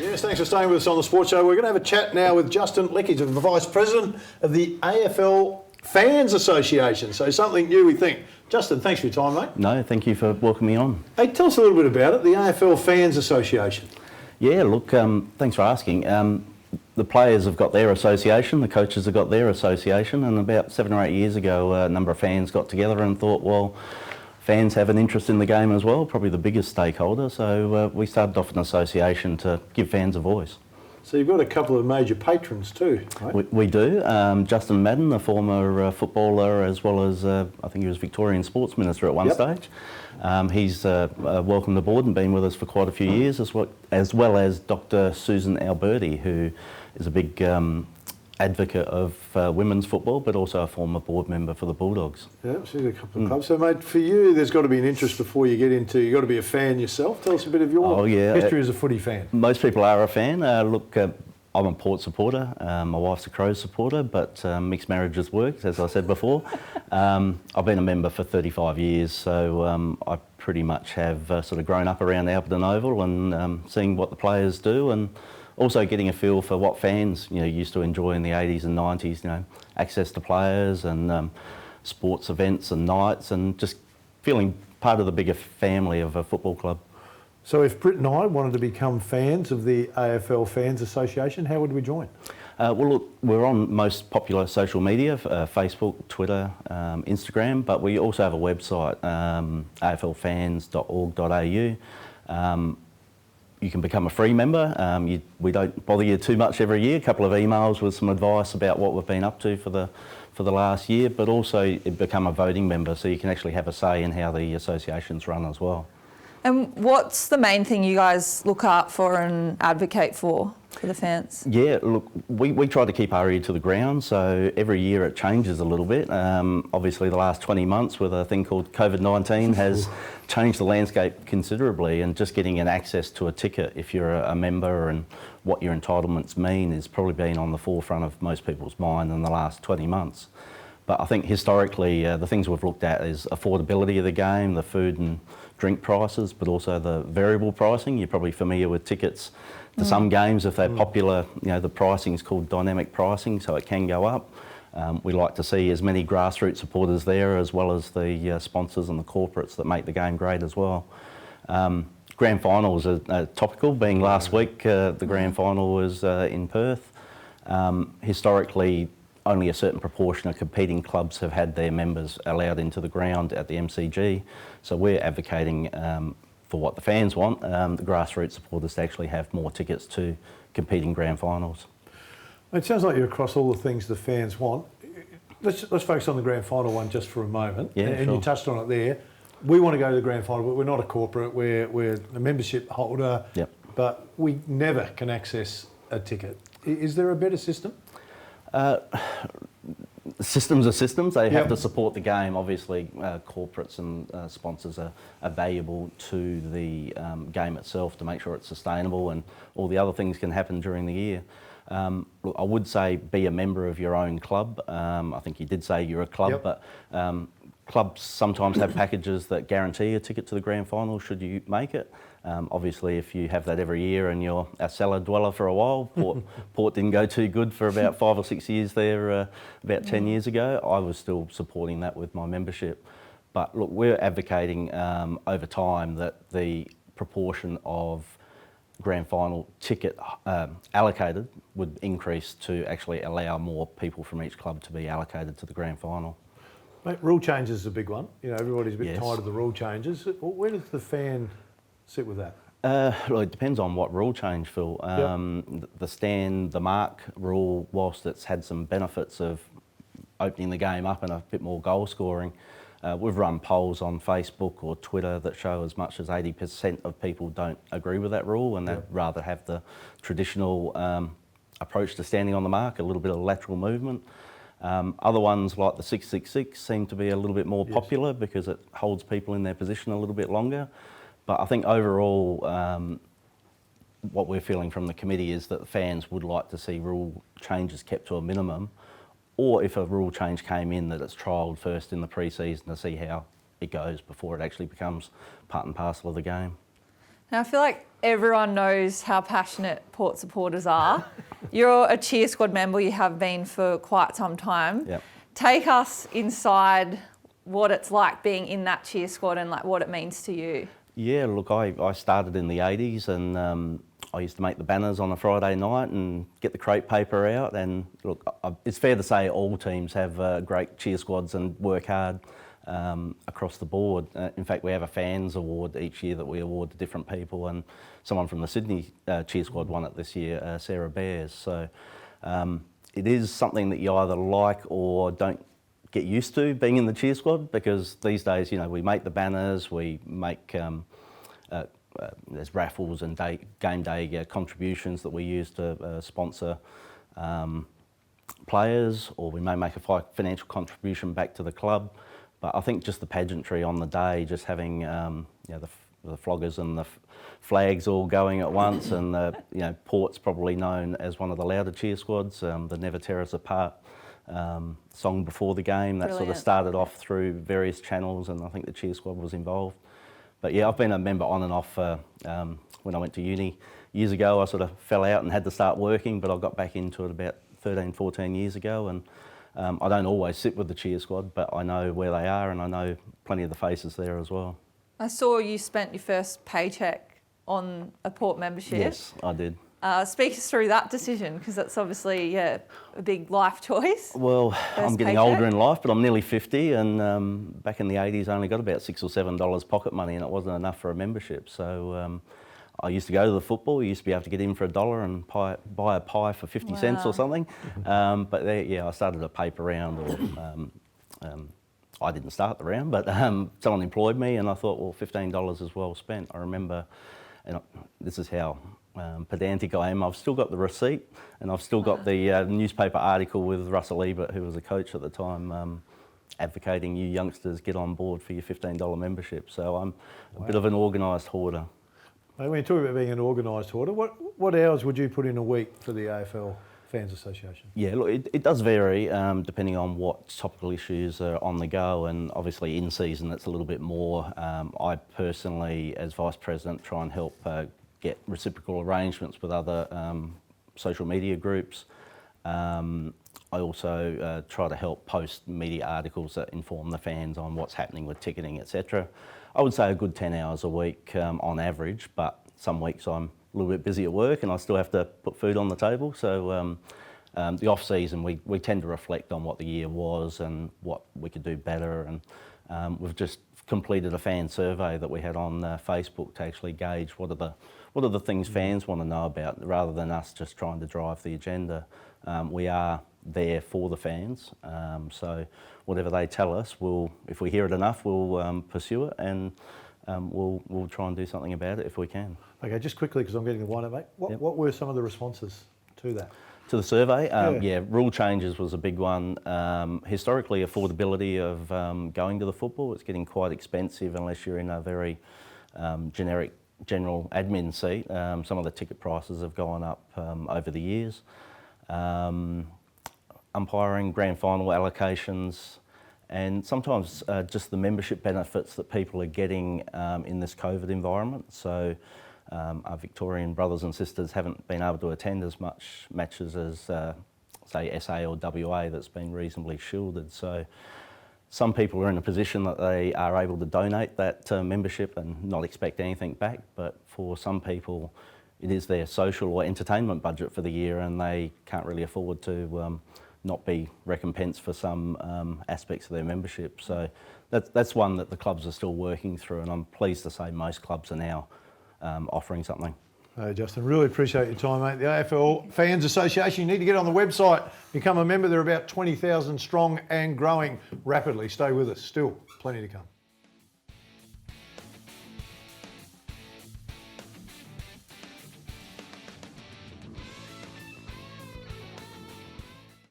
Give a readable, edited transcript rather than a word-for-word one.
Yes, thanks for staying with us on the Sports Show. We're going to have a chat now with Justin Leckie, the Vice President of the AFL Fans Association. So something new, we think. Justin, thanks for your time, mate. No, thank you for welcoming me on. Hey, tell us a little bit about it, the AFL Fans Association. Yeah, look, thanks for asking. The players have got their association, the coaches have got their association, and about 7 or 8 years ago, a number of fans got together and thought, well, fans have an interest in the game as well, probably the biggest stakeholder, so we started off an association to give fans a voice. So you've got a couple of major patrons too, right? We do. Justin Madden, the former footballer, as well as I think he was Victorian Sports Minister at one stage. He's welcomed aboard and been with us for quite a few years, as well as Dr. Susan Alberti, who is a big advocate of women's football, but also a former board member for the Bulldogs. Yeah, she's a couple of clubs. So, mate, for you, there's got to be an interest before you get into. You've got to be a fan yourself. Tell us a bit of your history as a footy fan. Most people are a fan. Look, I'm a Port supporter. My wife's a Crows supporter, but mixed marriages work, as I said before. I've been a member for 35 years, so I pretty much have sort of grown up around Alberton Oval and seeing what the players do, and also getting a feel for what fans used to enjoy in the 80s and 90s, access to players and sports events and nights, and just feeling part of the bigger family of a football club. So if Britt and I wanted to become fans of the AFL Fans Association, how would we join? Well, look, we're on most popular social media, Facebook, Twitter, Instagram, but we also have a website, aflfans.org.au. You can become a free member. We don't bother you too much every year. A couple of emails with some advice about what we've been up to for the last year, but also become a voting member, so you can actually have a say in how the association's run as well. And what's the main thing you guys look out for and advocate for the fans? Yeah, look, we try to keep our ear to the ground, so every year it changes a little bit. Obviously the last 20 months with a thing called COVID-19 has changed the landscape considerably, and just getting an access to a ticket if you're a member and what your entitlements mean has probably been on the forefront of most people's mind in the last 20 months. But I think historically the things we've looked at is affordability of the game, the food and drink prices, but also the variable pricing. You're probably familiar with tickets to some games. If they're popular, the pricing is called dynamic pricing, so it can go up. We like to see as many grassroots supporters there, as well as the sponsors and the corporates that make the game great as well. Grand finals are topical, being last week the grand final was in Perth. Historically, only a certain proportion of competing clubs have had their members allowed into the ground at the MCG. So we're advocating for what the fans want, the grassroots supporters to actually have more tickets to competing grand finals. It sounds like you're across all the things the fans want. Let's focus on the grand final one just for a moment. Yeah, and sure. You touched on it there. We want to go to the grand final, but we're not a corporate. We're a membership holder, but we never can access a ticket. Is there a better system? Systems are systems. They have to support the game. Obviously, corporates and sponsors are valuable to the game itself to make sure it's sustainable, and all the other things can happen during the year. Look, I would say be a member of your own club. I think you did say you're a club, but clubs sometimes have packages that guarantee a ticket to the grand final should you make it. Obviously, if you have that every year and you're a cellar dweller for a while, Port didn't go too good for about 5 or 6 years there about 10 years ago. I was still supporting that with my membership. But look, we're advocating over time that the proportion of grand final ticket allocated would increase to actually allow more people from each club to be allocated to the grand final. Mate, rule changes is a big one. Everybody's a bit tired of the rule changes. Where does the fan sit with that? Well, it depends on what rule change, Phil. The stand, the mark rule, whilst it's had some benefits of opening the game up and a bit more goal scoring, we've run polls on Facebook or Twitter that show as much as 80% of people don't agree with that rule, and they'd rather have the traditional approach to standing on the mark, a little bit of lateral movement. Other ones like the 666 seem to be a little bit more popular because it holds people in their position a little bit longer. But I think overall, what we're feeling from the committee is that fans would like to see rule changes kept to a minimum, or if a rule change came in, that it's trialled first in the pre-season to see how it goes before it actually becomes part and parcel of the game. Now, I feel like everyone knows how passionate Port supporters are. You're a cheer squad member, you have been for quite some time. Yep. Take us inside what it's like being in that cheer squad and like what it means to you. Yeah, look, I started in the 80s and I used to make the banners on a Friday night and get the crepe paper out. And look, it's fair to say all teams have great cheer squads and work hard across the board. In fact, we have a fans award each year that we award to different people, and someone from the Sydney cheer squad won it this year, Sarah Bears. So it is something that you either like or don't get used to being in the cheer squad, because these days, you know, we make the banners, we make there's raffles and game day contributions that we use to sponsor players, or we may make a financial contribution back to the club. But I think just the pageantry on the day, just having the floggers and the flags all going at once, and Port's probably known as one of the louder cheer squads. The Never Tear Us Apart song before the game, that sort of started off through various channels, and I think the cheer squad was involved. But yeah, I've been a member on and off. When I went to uni years ago, I sort of fell out and had to start working, but I got back into it about 13, 14 years ago, and I don't always sit with the cheer squad, but I know where they are and I know plenty of the faces there as well. I saw you spent your first paycheck on a Port membership. Yes, I did. Speak us through that decision, because that's obviously a big life choice. Well, I'm getting paycheck. older in life, but I'm nearly 50, and back in the 80s I only got about $6 or $7 pocket money, and it wasn't enough for a membership. So I used to go to the football. You used to be able to get in for $1 and buy a pie for 50 cents or something. But there, I started a paper round, or I didn't start the round, but someone employed me, and I thought, well, $15 is well spent. I remember, and this is how pedantic I am, I've still got the receipt, and I've still got the newspaper article with Russell Ebert, who was a coach at the time, advocating you youngsters get on board for your $15 membership. So I'm a bit of an organised hoarder. When you talk about being an organised hoarder, what hours would you put in a week for the AFL Fans Association? Yeah, look, it does vary depending on what topical issues are on the go, and obviously in season it's a little bit more. I personally, as Vice President, try and help get reciprocal arrangements with other social media groups. I also try to help post media articles that inform the fans on what's happening with ticketing, etc. I would say a good 10 hours a week on average, but some weeks I'm a little bit busy at work and I still have to put food on the table. So the off season we tend to reflect on what the year was and what we could do better, and we've just completed a fan survey that we had on Facebook to actually gauge what are the things fans want to know about, rather than us just trying to drive the agenda. We are there for the fans, so whatever they tell us, if we hear it enough, we'll pursue it, and we'll try and do something about it if we can. Okay, just quickly, because I'm getting the wind up, mate. What were some of the responses to that? To the survey, rule changes was a big one. Historically, affordability of going to the football, it's getting quite expensive unless you're in a very general admin seat. Some of the ticket prices have gone up over the years. Umpiring, grand final allocations, and sometimes just the membership benefits that people are getting in this COVID environment. So our Victorian brothers and sisters haven't been able to attend as much matches as, say, SA or WA that's been reasonably shielded. So some people are in a position that they are able to donate that membership and not expect anything back, but for some people it is their social or entertainment budget for the year, and they can't really afford to not be recompensed for some aspects of their membership. So that's one that the clubs are still working through, and I'm pleased to say most clubs are now offering something. Hey Justin, really appreciate your time, mate. The AFL Fans Association, you need to get on the website, become a member. They're about 20,000 strong and growing rapidly. Stay with us, still plenty to come.